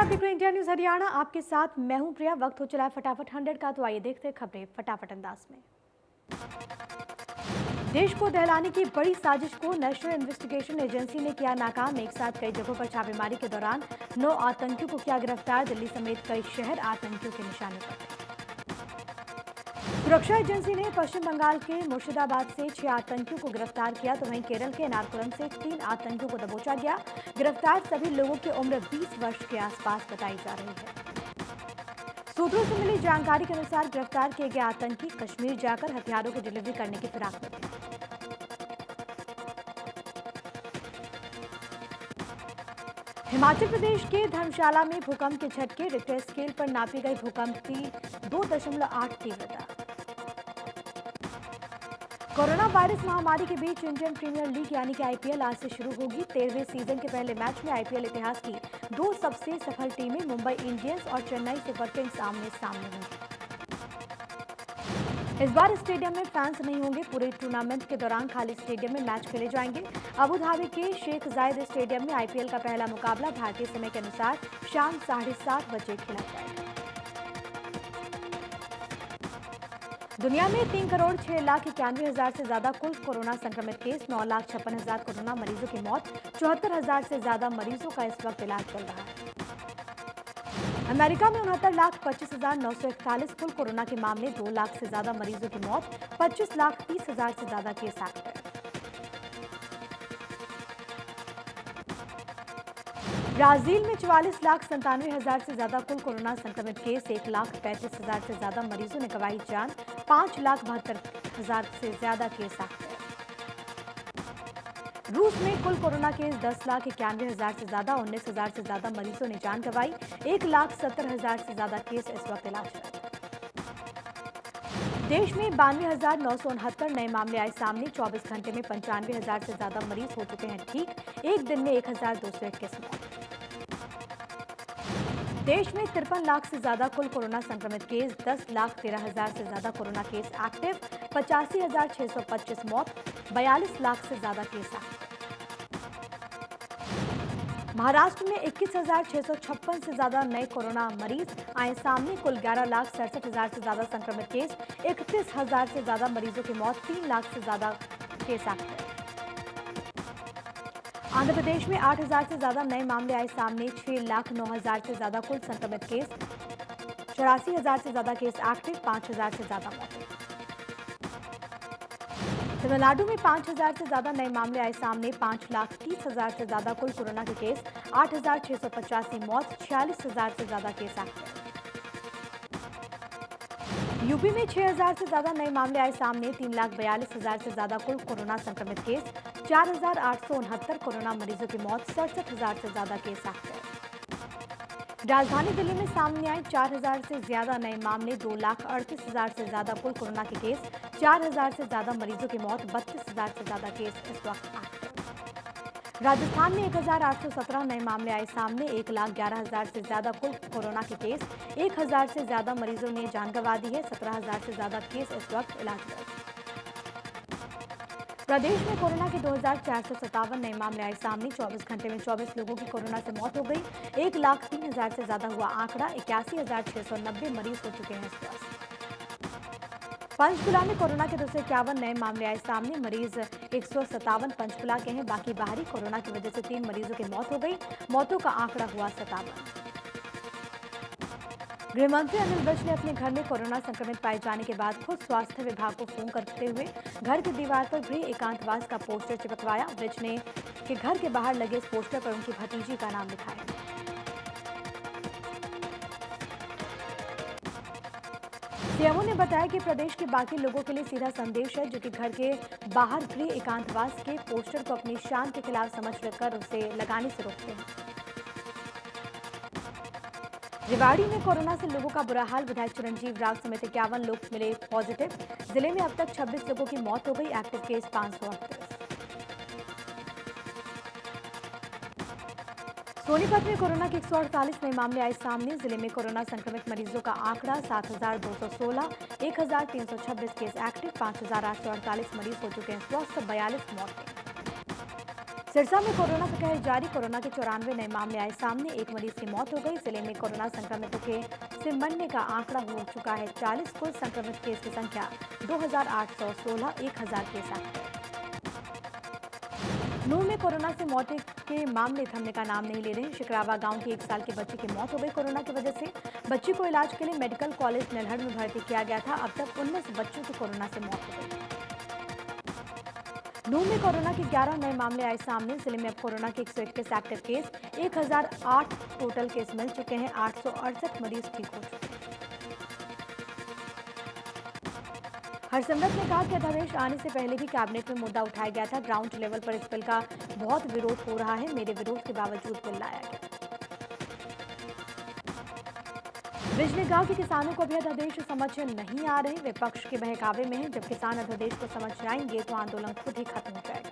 आप देख रहे हैं इंडिया न्यूज हरियाणा। आपके साथ मैं हूं प्रिया। वक्त हो चला है फटाफट 100 का, तो आइए देखते हैं खबरें फटाफट अंदाज में। देश को दहलाने की बड़ी साजिश को नेशनल इन्वेस्टिगेशन एजेंसी ने किया नाकाम। एक साथ कई जगहों पर छापेमारी के दौरान 9 आतंकियों को किया गिरफ्तार। दिल्ली समेत कई शहर आतंकियों के निशाने पर थे। सुरक्षा एजेंसी ने पश्चिम बंगाल के मुर्शिदाबाद से 6 आतंकियों को गिरफ्तार किया, तो वहीं केरल के एर्नाकुलम से 3 आतंकियों को दबोचा गया। गिरफ्तार सभी लोगों की उम्र 20 वर्ष के आसपास बताई जा रही है। सूत्रों से मिली जानकारी के अनुसार गिरफ्तार किए गए आतंकी कश्मीर जाकर हथियारों की डिलीवरी करने की फिराक में थे। हिमाचल प्रदेश के धर्मशाला में भूकंप के झटके। रिक्टर स्केल पर नापी गई भूकंप की 2.8 तीव्रता। कोरोना वायरस महामारी के बीच इंडियन प्रीमियर लीग यानी कि आईपीएल आज से शुरू होगी। 13वें सीजन के पहले मैच में आईपीएल इतिहास की 2 सबसे सफल टीमें मुंबई इंडियंस और चेन्नई सुपर किंग्स आमने सामने होंगी। इस बार स्टेडियम में फैंस नहीं होंगे। पूरे टूर्नामेंट के दौरान खाली स्टेडियम में मैच खेले जाएंगे। अबू धाबी के शेख जायद स्टेडियम में आईपीएल का पहला मुकाबला भारतीय समय के अनुसार शाम 7:30 बजे खेला जाएगा। दुनिया में 3 करोड़ 6 लाख 91 हजार से ज्यादा कुल कोरोना संक्रमित केस, 9 लाख 56 हजार कोरोना मरीजों की मौत, 74 हजार से ज्यादा मरीजों का इस वक्त इलाज चल रहा है। अमेरिका में 69 लाख 25 हजार 941 कुल कोरोना के मामले, 2 लाख से ज्यादा मरीजों की मौत, 25 लाख 30 हजार से ज्यादा केस एक्टिव। ब्राजील में 44 लाख 97 हजार से ज्यादा कुल कोरोना संक्रमित केस, 1 लाख 35 हजार से ज्यादा मरीजों ने गंवाई जान, 5 लाख 72 हजार से ज्यादा केस एक्टिव। रूस में कुल कोरोना केस 10 लाख 91 हजार से ज्यादा, 19 हजार से ज्यादा मरीजों ने जान गंवाई, 1 लाख 70 हजार से ज्यादा केस इस वक्त इलाज में। देश में 92,969 नए मामले आए सामने। 24 घंटे में 95 हजार से ज्यादा मरीज हो चुके हैं ठीक। एक दिन में 1,221 मौत। देश में 53 लाख से ज्यादा कुल कोरोना संक्रमित केस, 10 लाख 13 हजार से ज्यादा कोरोना केस एक्टिव, 85,625 मौत, 42 लाख से ज्यादा केस एक्टिव। महाराष्ट्र में 21,656 से ज्यादा नए कोरोना मरीज आए सामने। कुल 11 लाख 67 हजार से ज्यादा संक्रमित केस, 31 हजार से ज्यादा मरीजों की मौत, 3 लाख से ज्यादा केस एक्टिव। आंध्र प्रदेश में 8 हजार से ज्यादा नए मामले आए सामने। 6 लाख 9 हजार से ज्यादा कुल संक्रमित केस, 84 हजार से ज्यादा केस एक्टिव, 5 हजार से ज्यादा मौतें। तमिलनाडु में 5 हजार से ज्यादा नए मामले आए सामने। 5 लाख 30 हजार से ज्यादा कुल कोरोना के केस, 8,685 मौत, 46 हजार से ज्यादा केस एक्टिव। यूपी में 6 हजार से ज्यादा नए मामले आए सामने। 3 लाख 42 हजार से ज्यादा कुल कोरोना संक्रमित केस, 4,869 कोरोना मरीजों की मौत, 67 हजार से ज्यादा केस एक्टिव। राजधानी दिल्ली में सामने आए 4 हजार से ज्यादा नए मामले। 2 लाख 38 हजार से ज्यादा कुल कोरोना के केस, 4 हजार से ज्यादा मरीजों की मौत, 32 हजार से ज्यादा केस इस वक्त एक्टिव। राजस्थान में 1,817 नए मामले आए सामने। 1 लाख 11 हजार से ज्यादा कुल कोरोना के केस, 1 हजार से ज्यादा मरीजों ने जान गंवा दी है, 17 हजार से ज्यादा केस इस वक्त इलाज में। प्रदेश में कोरोना के 2,457 नए मामले आए सामने। 24 घंटे में 24 लोगों की कोरोना से मौत हो गई। 1 लाख 3 हजार से ज्यादा हुआ आंकड़ा। 81,690 मरीज हो चुके हैं स्वस्थ। पंचकुला में कोरोना के 251 नए मामले आए सामने। मरीज 157 पंचकुला के हैं, बाकी बाहरी। कोरोना की वजह से 3 मरीजों की मौत हो गई। मौतों का आंकड़ा हुआ 57। गृह मंत्री अनिल विज ने अपने घर में कोरोना संक्रमित पाए जाने के बाद खुद स्वास्थ्य विभाग को फोन करते हुए घर की दीवार पर गृह एकांतवास का पोस्टर चिपकवाया। विज ने के घर के बाहर लगे इस पोस्टर पर उनकी भतीजी का नाम लिखा है। सीएमओ ने बताया कि प्रदेश के बाकी लोगों के लिए सीधा संदेश है, जो कि घर के बाहर गृह एकांतवास के पोस्टर को अपनी शान के खिलाफ समझ कर उसे लगाने से रोकते हैं। रेवाड़ी में कोरोना से लोगों का बुरा हाल। विधायक चिरंजीव राव समेत 51 लोग मिले पॉजिटिव। जिले में अब तक 26 लोगों की मौत हो गई। Active case 538। सोनीपत में कोरोना के 148 नए मामले आए सामने। जिले में कोरोना संक्रमित मरीजों का आंकड़ा 7,216, 1,326 केस एक्टिव, 5,848 मरीज हो चुके हैं स्वस्थ, 42 मौतें। सिरसा में कोरोना का कहर जारी। कोरोना के 94 नए मामले आए सामने। एक मरीज की मौत हो गई। जिले में कोरोना संक्रमितों के सिमटने का आंकड़ा हो चुका है 40। कुल संक्रमित केस की संख्या 2816। 1000 केस एक्टिव। नूर में कोरोना से मौत के मामले थमने का नाम नहीं ले रहे हैं। शिकरावा गांव की 1 साल के बच्ची की मौत हो गई कोरोना की वजह से। बच्ची को इलाज के लिए मेडिकल कॉलेज नल्हड़ में भर्ती किया गया था। अब तक 19 बच्चों की कोरोना से मौत हो गई। नूर में कोरोना के 11 नए मामले आए सामने। जिले में अब कोरोना के 121 एक्टिव केस। 1008 टोटल केस मिल चुके हैं। 868 मरीज ठीक हो चुके हैं। हरसिमरत ने कहा कि अध्यादेश आने से पहले भी कैबिनेट में मुद्दा उठाया गया था। ग्राउंड लेवल पर इस बिल का बहुत विरोध हो रहा है। मेरे विरोध के बावजूद बिल लाया गया। विज ने कहा कि किसानों को भी अध्यादेश समझ नहीं आ रहे। विपक्ष के बहकावे में है। जब किसान अध्यादेश को समझ जाएंगे तो आंदोलन खुद ही खत्म हो जाएगा।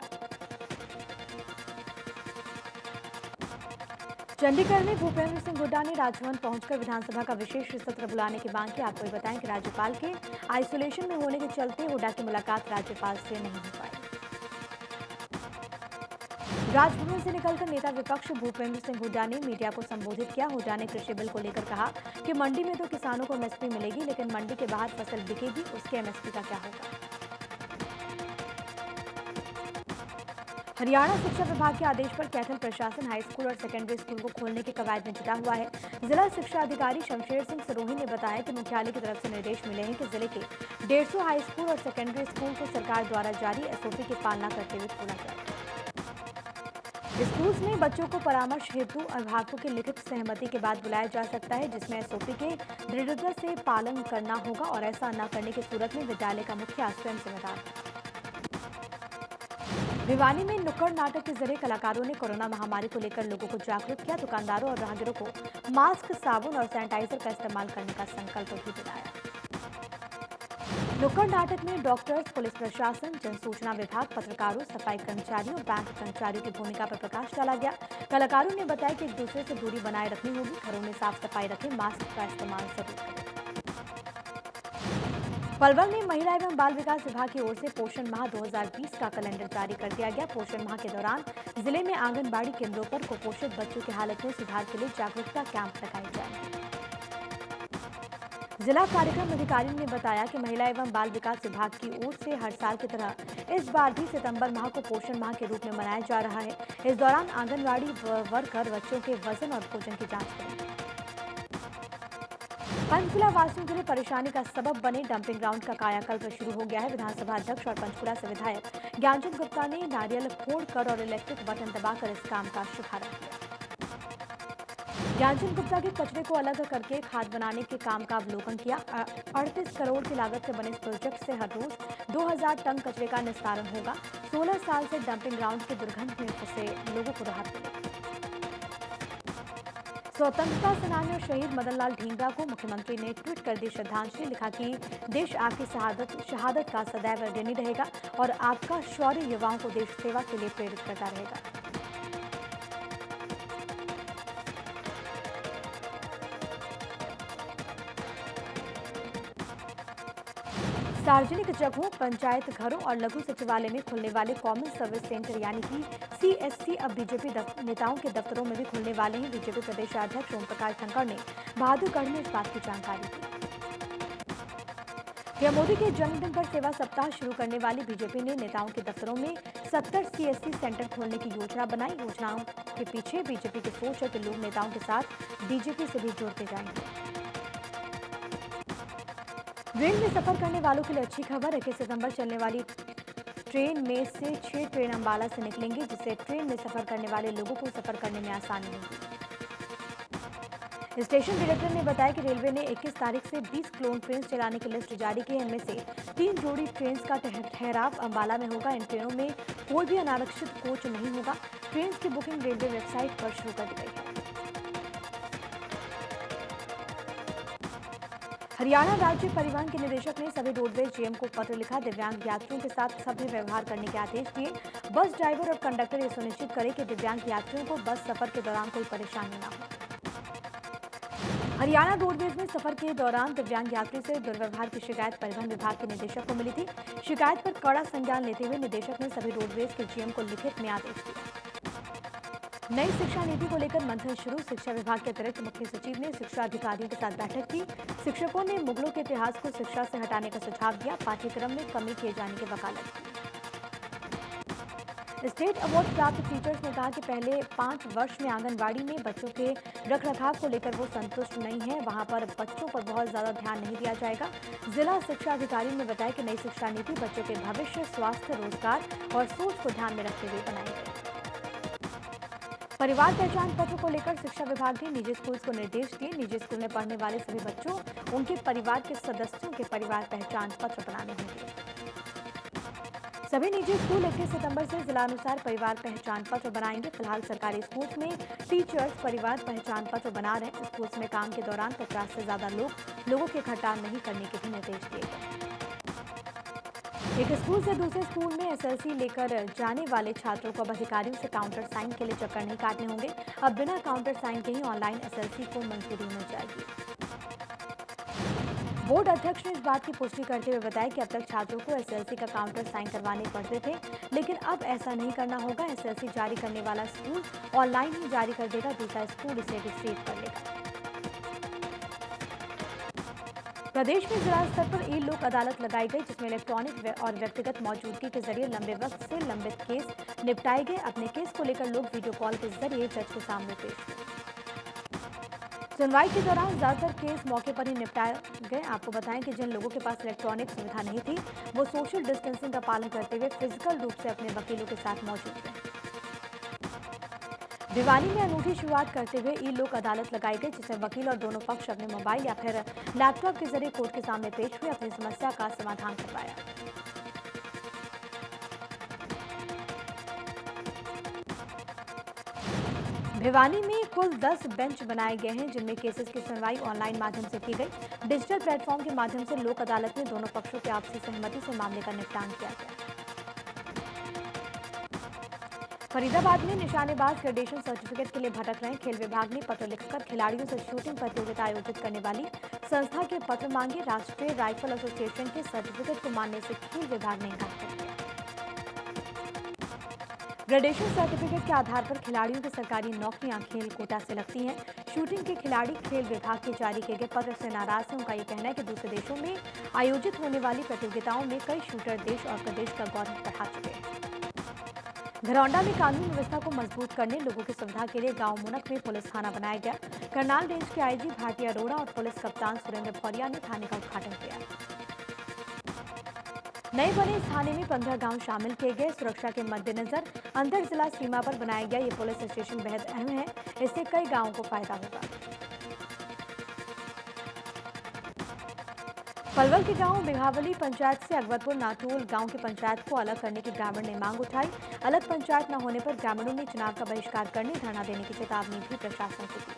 चंडीगढ़ में भूपेंद्र सिंह हुड्डा ने राजभवन पहुंचकर विधानसभा का विशेष सत्र बुलाने की मांग की। आपको बताएं कि राज्यपाल के आइसोलेशन में होने के चलते हुड्डा की मुलाकात राज्यपाल से नहीं हो पाई। राजभवन से निकलकर नेता विपक्ष भूपेंद्र सिंह हुड्डा ने मीडिया को संबोधित किया। हुड्डा ने कृषि बिल को लेकर कहा कि मंडी में तो किसानों को एमएसपी मिलेगी, लेकिन मंडी के बाहर फसल बिकेगी, उसके एमएसपी का क्या होगा। हरियाणा शिक्षा विभाग के आदेश पर कैथल प्रशासन हाई स्कूल और सेकेंडरी स्कूल को खोलने की कवायद में जुटा हुआ है। जिला शिक्षा अधिकारी शमशेर सिंह सिरोही ने बताया कि मुख्यालय की तरफ से निर्देश मिले हैं कि जिले के 150 हाई स्कूल और सेकेंडरी स्कूल को सरकार द्वारा जारी एसओपी की पालना करते हुए खोला जाए। स्कूल्स में बच्चों को परामर्श हेतु अभिभावकों की लिखित सहमति के बाद बुलाया जा सकता है, जिसमें एसओपी के दृढ़ता से पालन करना होगा और ऐसा न करने की सूरत में विद्यालय का मुखिया स्वयं जिम्मेदार है। भिवानी में नुक्कड़ नाटक के जरिए कलाकारों ने कोरोना महामारी को लेकर लोगों को जागरूक किया। दुकानदारों और राहगीरों को मास्क, साबुन और सैनिटाइजर का इस्तेमाल करने का संकल्प भी दिलाया। नुक्कड़ नाटक में डॉक्टर्स, पुलिस प्रशासन, जनसूचना विभाग, पत्रकारों, सफाई कर्मचारियों और बैंक कर्मचारियों की भूमिका पर प्रकाश डाला गया। कलाकारों ने बताया कि एक दूसरे से दूरी बनाए रखनी होगी, घरों में साफ सफाई रखें, मास्क का इस्तेमाल जरूर करें। पलवल में महिला एवं बाल विकास विभाग की ओर से पोषण माह 2020 का कैलेंडर जारी कर दिया गया। पोषण माह के दौरान जिले में आंगनबाड़ी केंद्रों पर कुपोषित बच्चों की हालत में सुधार के लिए जागरूकता कैंप लगाए जाएंगे। जिला कार्यक्रम अधिकारी ने बताया कि महिला एवं बाल विकास विभाग की ओर से हर साल की तरह इस बार भी सितंबर माह को पोषण माह के रूप में मनाया जा रहा है। इस दौरान आंगनबाड़ी वर्कर बच्चों के वजन और भोजन की जांच करेंगे। पंचकुला वासियों के लिए परेशानी का सबब बने डंपिंग ग्राउंड का कायाकल्प शुरू हो गया है। विधानसभा अध्यक्ष और पंचकुला से विधायक ज्ञानचंद गुप्ता ने नारियल फोड़कर और इलेक्ट्रिक बटन दबाकर इस काम का शुभारंभ किया। ज्ञानचंद गुप्ता के कचरे को अलग करके खाद बनाने के काम का अवलोकन किया। 38 करोड़ की लागत से बने इस प्रोजेक्ट से हर रोज 2000 टन कचरे का निस्तारण होगा। 16 साल से डंपिंग ग्राउंड की दुर्गंध में फंसे लोगों को राहत मिलेगी। स्वतंत्रता सेनानी और शहीद मदन लाल ढींगरा को मुख्यमंत्री ने ट्वीट कर दी श्रद्धांजलि। लिखा कि देश आपकी शहादत का सदैव ऋणी रहेगा और आपका शौर्य युवाओं को देश सेवा के लिए प्रेरित करता रहेगा। सार्वजनिक जगहों, पंचायत घरों और लघु सचिवालय में खुलने वाले कॉमन सर्विस सेंटर यानी कि सीएससी अब बीजेपी नेताओं के दफ्तरों में भी खुलने वाले हैं। बीजेपी प्रदेशाध्यक्ष ओम प्रकाश धनखड़ ने बहादुरगढ़ में इस बात की जानकारी दी। पीएम मोदी के जन्मदिन पर सेवा सप्ताह शुरू करने वाली बीजेपी ने नेताओं के दफ्तरों में 70 सीएससी सेंटर खोलने की योजना बनाई। योजनाओं के पीछे बीजेपी की सोच है कि लोग नेताओं के साथ बीजेपी से भी जुड़ते जाएंगे। रेल में सफर करने वालों के लिए अच्छी खबर। 21 सितंबर चलने वाली ट्रेन में से 6 ट्रेन अंबाला से निकलेंगी, जिससे ट्रेन में सफर करने वाले लोगों को सफर करने में आसानी होगी। स्टेशन डायरेक्टर ने बताया कि रेलवे ने 21 तारीख से 20 क्लोन ट्रेन चलाने की लिस्ट जारी की है। इनमें से 3 जोड़ी ट्रेन का ठहराव अंबाला में होगा। इन ट्रेनों में कोई भी अनारक्षित कोच नहीं होगा। ट्रेन की बुकिंग रेलवे वेबसाइट पर शुरू कर दी गई है। हरियाणा राज्य परिवहन के निदेशक ने सभी रोडवेज जीएम को पत्र लिखा। दिव्यांग यात्रियों के साथ सभ्य व्यवहार करने के आदेश दिए। बस ड्राइवर और कंडक्टर ये सुनिश्चित करें कि दिव्यांग यात्रियों को बस सफर के दौरान कोई परेशानी न हो। हरियाणा रोडवेज में सफर के दौरान दिव्यांग यात्री से दुर्व्यवहार की शिकायत परिवहन विभाग के निदेशक को मिली थी। शिकायत पर कड़ा संज्ञान लेते हुए निदेशक ने सभी रोडवेज के जीएम को लिखित में आदेश दिया। नई शिक्षा नीति को लेकर मंथन शुरू। शिक्षा विभाग के अतिरिक्त मुख्य सचिव ने शिक्षा अधिकारियों के साथ बैठक की। शिक्षकों ने मुगलों के इतिहास को शिक्षा से हटाने का सुझाव दिया। पाठ्यक्रम में कमी किए जाने की वकालत की। स्टेट अवार्ड प्राप्त टीचर्स ने कहा कि पहले 5 वर्ष में आंगनबाड़ी में बच्चों के रखरखाव को लेकर वो संतुष्ट नहीं है। वहां पर बच्चों पर बहुत ज्यादा ध्यान नहीं दिया जाएगा। जिला शिक्षा अधिकारी ने बताया कि नई शिक्षा नीति बच्चों के भविष्य, स्वास्थ्य, रोजगार और सोच को ध्यान में रखते हुए बनाई गई। परिवार पहचान पत्र को लेकर शिक्षा विभाग ने निजी स्कूल को निर्देश दिए। निजी स्कूल में पढ़ने वाले सभी बच्चों, उनके परिवार के सदस्यों के परिवार पहचान पत्र बनाने होंगे। सभी निजी स्कूल 21 सितंबर से जिलानुसार परिवार पहचान पत्र बनाएंगे। फिलहाल सरकारी स्कूल्स में टीचर्स परिवार पहचान पत्र बना रहे हैं। स्कूल्स में काम के दौरान 50 से ज्यादा लोगों के इकट्ठा नहीं करने के भी निर्देश दिए गए। एक स्कूल से दूसरे स्कूल में एसएलसी लेकर जाने वाले छात्रों को अब अधिकारियों से काउंटर साइन के लिए चक्कर नहीं काटने होंगे। अब बिना काउंटर साइन के ही ऑनलाइन एसएलसी को मंजूरी मिल जाएगी। बोर्ड अध्यक्ष ने इस बात की पुष्टि करते हुए बताया कि अब तक छात्रों को एसएलसी का काउंटर साइन करवाने पड़ते थे, लेकिन अब ऐसा नहीं करना होगा। एसएलसी जारी करने वाला स्कूल ऑनलाइन ही जारी कर देगा, दूसरा स्कूल इसे रिसीव कर लेगा। प्रदेश में जिला स्तर पर ई लोक अदालत लगाई गई, जिसमें इलेक्ट्रॉनिक और व्यक्तिगत मौजूदगी के जरिए लंबे वक्त से लंबित केस निपटाए गए। अपने केस को लेकर लोग वीडियो कॉल के जरिए जज के सामने पेश हुए। सुनवाई के दौरान ज्यादातर केस मौके पर ही निपटाए गए। आपको बताएं कि जिन लोगों के पास इलेक्ट्रॉनिक सुविधा नहीं थी, वो सोशल डिस्टेंसिंग का पालन करते हुए फिजिकल रूप से अपने वकीलों के साथ मौजूद रहे। भिवानी में अनूठी शुरुआत करते हुए ई लोक अदालत लगाई गई, जिसमें वकील और दोनों पक्ष अपने मोबाइल या फिर लैपटॉप के जरिए कोर्ट के सामने पेश हुए, अपनी समस्या का समाधान करवाया। भिवानी में कुल 10 बेंच बनाए गए हैं, जिनमें केसेस की सुनवाई ऑनलाइन माध्यम से की गई। डिजिटल प्लेटफॉर्म के माध्यम से लोक अदालत में दोनों पक्षों के आपसी सहमति से मामले का निपटान किया गया। फरीदाबाद में निशानेबाज ग्रेडेशन सर्टिफिकेट के लिए भटक रहे खेल विभाग ने पत्र लिखकर खिलाड़ियों से शूटिंग प्रतियोगिता आयोजित करने वाली संस्था के पत्र मांगे। राष्ट्रीय राइफल एसोसिएशन के सर्टिफिकेट को मानने से खेल विभाग ने इनकार कर दिया। ग्रेडेशन सर्टिफिकेट के आधार पर खिलाड़ियों की सरकारी नौकरियां खेल कोटा से लगती हैं। शूटिंग के खिलाड़ी खेल विभाग के जारी किए गए पत्र से नाराज हैं। उनका ये कहना है कि दूसरे देशों में आयोजित होने वाली प्रतियोगिताओं में कई शूटर देश और प्रदेश का गौरव बढ़ा चुके हैं। घरौंडा में कानून व्यवस्था को मजबूत करने, लोगों की सुविधा के लिए गांव मुनक में पुलिस थाना बनाया गया। करनाल रेंज के आईजी भाटी अरोड़ा और पुलिस कप्तान सुरेंद्र भौरिया ने थाने का उद्घाटन किया। नए बने इस थाने में 15 गांव शामिल किए गए। सुरक्षा के मद्देनजर अंतर जिला सीमा पर बनाया गया ये पुलिस स्टेशन बेहद अहम है। इससे कई गांवों को फायदा होगा। पलवल के गांव बिघावली पंचायत से अकबरपुर नाटोल गांव की पंचायत को अलग करने की ग्रामीण ने मांग उठाई। अलग पंचायत न होने पर ग्रामीणों ने चुनाव का बहिष्कार करने, धरना देने की चेतावनी भी प्रशासन को दी।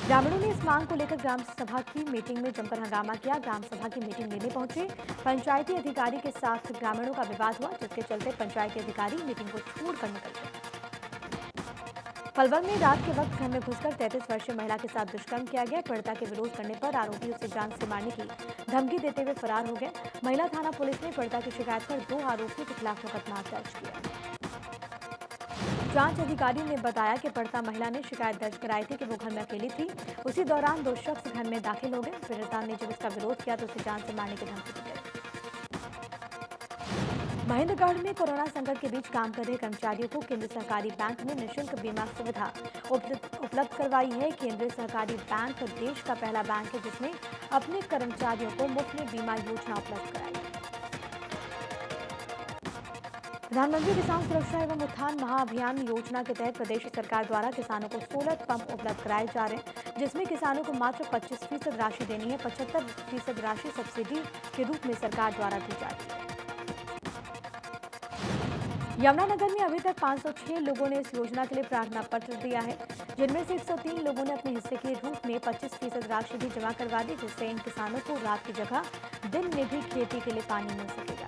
ग्रामीणों ने इस मांग को लेकर ग्राम सभा की मीटिंग में जमकर हंगामा किया। ग्राम सभा की मीटिंग लेने पहुंचे पंचायती अधिकारी के साथ ग्रामीणों का विवाद हुआ, जिसके चलते पंचायती अधिकारी मीटिंग को छोड़कर निकल गए। पलवल में रात के वक्त घर में घुसकर 33 वर्षीय महिला के साथ दुष्कर्म किया गया। पीड़िता के विरोध करने पर आरोपी उसे जान से मारने की धमकी देते हुए फरार हो गए। महिला थाना पुलिस ने पीड़िता की शिकायत पर 2 आरोपियों के खिलाफ मुकदमा दर्ज किया। जांच अधिकारी ने बताया कि पीड़िता महिला ने शिकायत दर्ज कराई थी कि वो घर में अकेली थी। उसी दौरान 2 शख्स घर में दाखिल हो गए। पीड़िता ने जब इसका विरोध किया तो उसे जान से मारने की धमकी दी गई। महेंद्रगढ़ में कोरोना संकट के बीच काम कर रहे कर्मचारियों को केंद्रीय सहकारी बैंक ने निःशुल्क बीमा सुविधा उपलब्ध करवाई है। केंद्रीय सहकारी बैंक देश का पहला बैंक है जिसने अपने कर्मचारियों को मुफ्त में बीमा योजना उपलब्ध कराई। प्रधानमंत्री किसान सुरक्षा एवं उत्थान महाअभियान योजना के तहत प्रदेश सरकार द्वारा किसानों को सोलर पंप उपलब्ध कराए जा रहे हैं, जिसमें किसानों को मात्र 25% राशि देनी है। 75% राशि सब्सिडी के रूप में सरकार द्वारा दी जा रही है। यमुनानगर में अभी तक 506 लोगों ने इस योजना के लिए प्रार्थना पत्र दिया है, जिनमें से 103 लोगों ने अपने हिस्से के रूप में 25% राशि भी जमा करवा दी, जिससे इन किसानों को रात की जगह दिन में भी खेती के लिए पानी मिल सकेगा।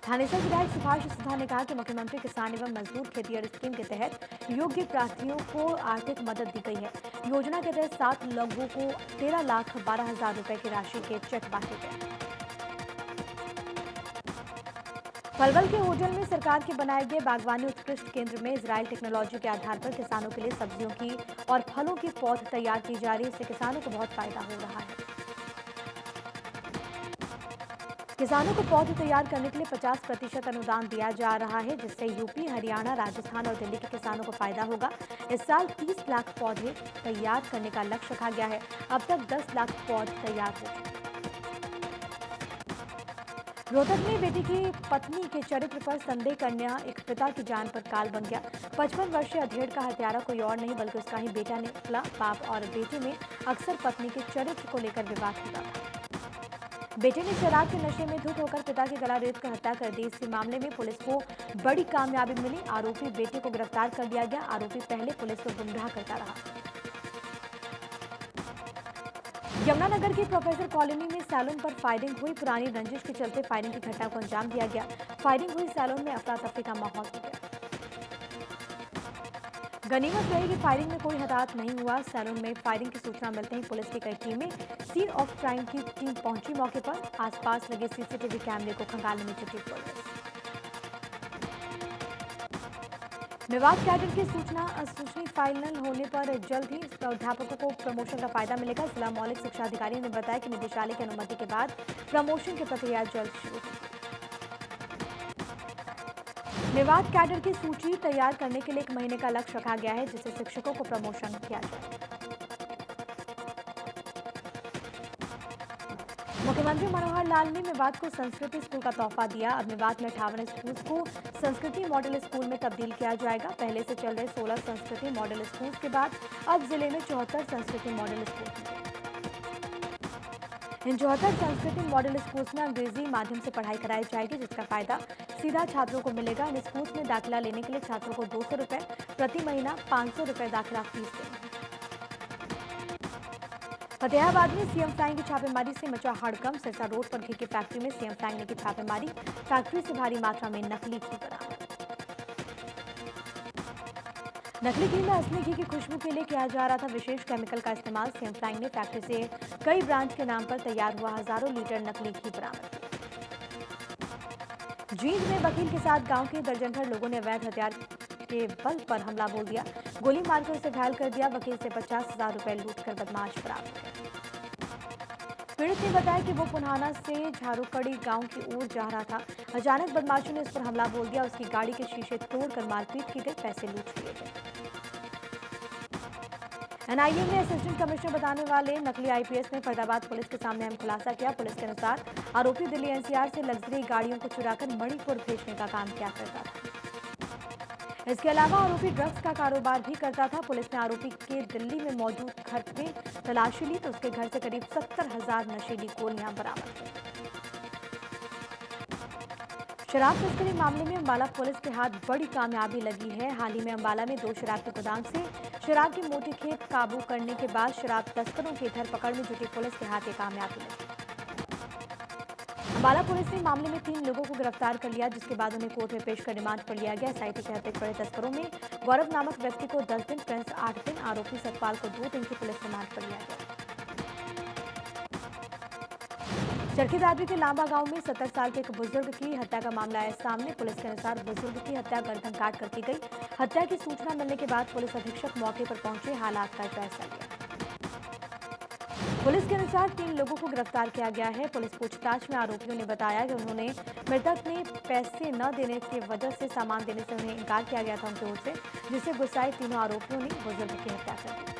थानेसर विधायक सुभाष सुधा ने कहा कि मुख्यमंत्री किसान एवं मजदूर खेतिहर स्कीम के तहत योग्य प्रार्थियों को आर्थिक मदद दी गई है। योजना के तहत 7 लोगों को 13,12,000 रुपए की राशि के चेक बांटे गए। पलवल के होटल में सरकार के बनाए गए बागवानी उत्कृष्ट केंद्र में इजराइल टेक्नोलॉजी के आधार पर किसानों के लिए सब्जियों की और फलों की पौध तैयार की जा रही है। इससे किसानों को बहुत फायदा हो रहा है। किसानों को पौध तैयार करने के लिए 50% अनुदान दिया जा रहा है, जिससे यूपी, हरियाणा, राजस्थान और दिल्ली के किसानों को फायदा होगा। इस साल 30 लाख पौधे तैयार करने का लक्ष्य रखा गया है। अब तक 10 लाख पौध तैयार हो चुके हैं। रोहतक में बेटी की पत्नी के चरित्र पर संदेह करना एक पिता की जान पर काल बन गया। 55 वर्षीय अधेड़ का हत्यारा कोई और नहीं बल्कि उसका ही बेटा निकला। बाप और बेटे में अक्सर पत्नी के चरित्र को लेकर विवाद होता था। बेटे ने शराब के नशे में धुत होकर पिता की गला रेत कर हत्या कर दी। इसी मामले में पुलिस को बड़ी कामयाबी मिली। आरोपी बेटे को गिरफ्तार कर लिया गया। आरोपी पहले पुलिस को गुमराह करता रहा। यमुनानगर की प्रोफेसर कॉलोनी में सैलून पर फायरिंग हुई। पुरानी रंजिश के चलते फायरिंग की घटना को अंजाम दिया गया। फायरिंग हुई सैलून में अफरा तफरी का माहौल हो गया। गनीमत रही कि फायरिंग में कोई हताहत नहीं हुआ। सैलून में फायरिंग की सूचना मिलते ही पुलिस की कई टीमें, सीन ऑफ क्राइम की टीम पहुंची मौके पर। आसपास लगे सीसीटीवी कैमरे को खंगालने में जुटी पुलिस। मेवात कैडर की सूची फाइनल होने पर जल्द ही अध्यापकों को प्रमोशन का फायदा मिलेगा। जिला मौलिक शिक्षा अधिकारी ने बताया कि निदेशालय की अनुमति के बाद प्रमोशन की प्रक्रिया जल्द शुरू होगी। मेवात कैडर की सूची तैयार करने के लिए 1 महीने का लक्ष्य रखा गया है, जिससे शिक्षकों को प्रमोशन किया जाए। मुख्यमंत्री मनोहर लाल ने मेवात को संस्कृति स्कूल का तोहफा दिया। अब मेवात में 58 स्कूल को संस्कृति मॉडल स्कूल में तब्दील किया जाएगा। पहले से चल रहे 16 संस्कृति मॉडल स्कूल के बाद अब जिले में 74 संस्कृति मॉडल स्कूल होंगे। इन 74 संस्कृति मॉडल स्कूल्स में अंग्रेजी माध्यम से पढ़ाई कराई जाएगी, जिसका फायदा सीधा छात्रों को मिलेगा। इन स्कूल्स में दाखिला लेने के लिए छात्रों को 200 रुपए प्रति महीना, 500 रुपए दाखिला फीस देनी है। फतेहाबाद में सीएम फ्लाइंग की छापेमारी से मचा हड़कंप। सिरसा रोड पर घी की फैक्ट्री में सीएम फ्लाइंग ने की छापेमारी। फैक्ट्री से भारी मात्रा में नकली घी बरामद। नकली घी में असली घी की खुशबू के लिए किया जा रहा था विशेष केमिकल का इस्तेमाल। सीएम फ्लाइंग ने फैक्ट्री से कई ब्रांच के नाम पर तैयार हुआ हजारों लीटर नकली घी बरामद किया। जींद में वकील के साथ गांव के दर्जन भर लोगों ने अवैध हथियार के बल पर हमला बोल दिया। गोली मारकर उसे घायल कर दिया। वकील से 50,000 रुपए लूटकर बदमाश फरार हो गए। पीड़ित ने बताया कि वो पुन्हाना से झारूकड़ी गांव की ओर जा रहा था। अचानक बदमाशों ने उस पर हमला बोल दिया। उसकी गाड़ी के शीशे तोड़कर मारपीट की गई। पैसे लूट लिए गए। एनआईए में असिस्टेंट कमिश्नर बताने वाले नकली आईपीएस ने फरीदाबाद पुलिस के सामने अहम खुलासा किया। पुलिस के अनुसार आरोपी दिल्ली एनसीआर से लग्जरी गाड़ियों को चुराकर मणिपुर भेजने का काम किया करता था। इसके अलावा आरोपी ड्रग्स का कारोबार भी करता था। पुलिस ने आरोपी के दिल्ली में मौजूद घर में तलाशी ली तो उसके घर से करीब 70,000 नशीली गोलियां बरामद की। शराब तस्करी मामले में अंबाला पुलिस के हाथ बड़ी कामयाबी लगी है। हाल ही में अंबाला में 2 शराब के गोदाम से शराब की मोटी खेप काबू करने के बाद शराब तस्करों की धरपकड़ में जुटी पुलिस के हाथ ये कामयाबी लगी। अंबाला पुलिस ने मामले में 3 लोगों को गिरफ्तार कर लिया, जिसके बाद उन्हें कोर्ट में पेश कर रिमांड पर लिया गया। एसआईटी के हत्या बड़े तस्करों में गौरव नामक व्यक्ति को 10 दिन, प्रिंस 8 दिन, आरोपी सतपाल को 2 दिन की पुलिस रिमांड पर लिया गया। चरखी दादरी के लांबा गांव में 70 साल के एक बुजुर्ग की हत्या का मामला आया सामने। पुलिस के अनुसार बुजुर्ग की हत्या गर्दन काट कर की गई। हत्या की सूचना मिलने के बाद पुलिस अधीक्षक मौके पर पहुंचे, हालात का जायजा लिया। पुलिस के अनुसार 3 लोगों को गिरफ्तार किया गया है। पुलिस पूछताछ में आरोपियों ने बताया कि उन्होंने मृतक ने पैसे न देने की वजह से सामान देने से उन्हें इनकार किया गया था उनकी ओर से, जिससे गुस्साए तीनों आरोपियों ने बुजुर्ग की हत्या कर दी।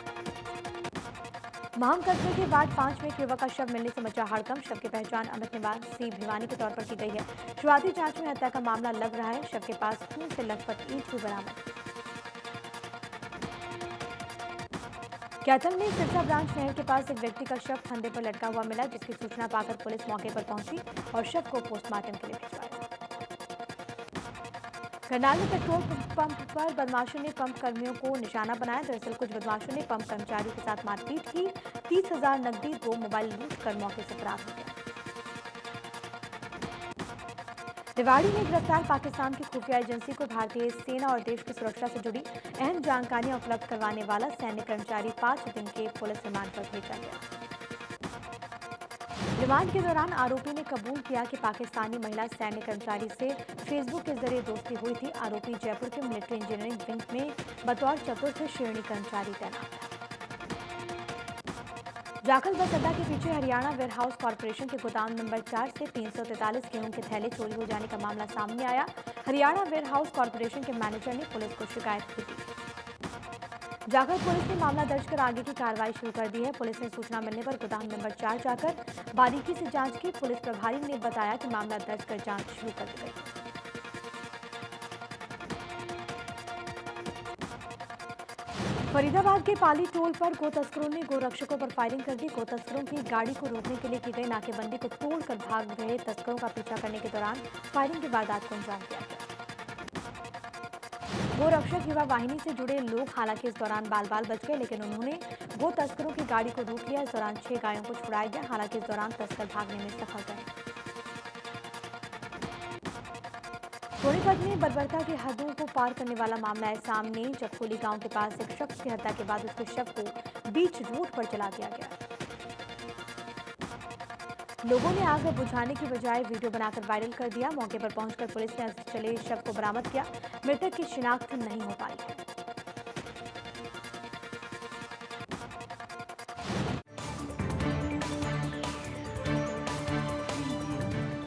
महम कस्बे के वार्ड 5 में एक युवक का शव मिलने से मचा हड़कंप। शव की पहचान अमित निवासी भिवानी के तौर पर की गई है। शुरुआती जांच में हत्या का मामला लग रहा है। शव के पास खून से लथपथ ईंट भी बरामद। कैथल में सिरसा ब्रांच नहर के पास एक व्यक्ति का शव फंदे पर लटका हुआ मिला, जिसकी सूचना पाकर पुलिस मौके पर पहुंची और शव को पोस्टमार्टम के लिए भिजवाया। करनाल में पेट्रोल पंप पर बदमाशों ने पंप कर्मियों को निशाना बनाया। दरअसल कुछ बदमाशों ने पंप कर्मचारियों के साथ मारपीट की। 30,000 नकदी, 2 मोबाइल लूट कर मौके से फरार हो गया। रेवाड़ी में गिरफ्तार पाकिस्तान की खुफिया एजेंसी को भारतीय सेना और देश की सुरक्षा से जुड़ी अहम जानकारियां उपलब्ध करवाने वाला सैन्य कर्मचारी 5 दिन के पुलिस रिमांड पर भेजा गया। रिमांड के दौरान आरोपी ने कबूल किया कि पाकिस्तानी महिला सैन्य कर्मचारी से फेसबुक के जरिए दोस्ती हुई थी। आरोपी जयपुर के मिलिट्री इंजीनियरिंग विंग में बतौर चतुर्थ श्रेणी कर्मचारी तैनात था। जाखल बस अड्डा के पीछे हरियाणा वेयरहाउस कॉर्पोरेशन के गोदाम नंबर 4 से 343 गेहूं के थैले चोरी हो जाने का मामला सामने आया। हरियाणा वेयरहाउस कॉर्पोरेशन के मैनेजर ने पुलिस को शिकायत की थी। जाखल पुलिस ने मामला दर्ज कर आगे की कार्रवाई शुरू कर दी है। पुलिस ने सूचना मिलने पर गोदाम नंबर 4 जाकर बारीकी से जांच की। पुलिस प्रभारी ने बताया कि मामला दर्ज कर जांच शुरू कर दी गई। फरीदाबाद के पाली टोल पर गो तस्करों ने गोरक्षकों पर फायरिंग कर दी। गो तस्करों की गाड़ी को रोकने के लिए की गई नाकेबंदी को तोड़कर भाग रहे तस्करों का पीछा करने के दौरान फायरिंग की वारदात को अंजाम दिया गया। गोरक्षक युवा वाहिनी से जुड़े लोग हालांकि इस दौरान बाल बाल बच गए, लेकिन उन्होंने गो तस्करों की गाड़ी को रोक लिया। इस दौरान 6 गायों को छुड़ाया गया। हालांकि इस दौरान तस्कर भागने में सफल रहे। सोनीपत में बर्बरता की हदों को पार करने वाला मामला है सामने। चपकोली गांव के पास एक शख्स की हत्या के बाद उसके शव को बीच रोड पर जला दिया गया। लोगों ने आग बुझाने की बजाय वीडियो बनाकर वायरल कर दिया। मौके पर पहुंचकर पुलिस ने चले शव को बरामद किया। मृतक की शिनाख्त नहीं हो पाई है।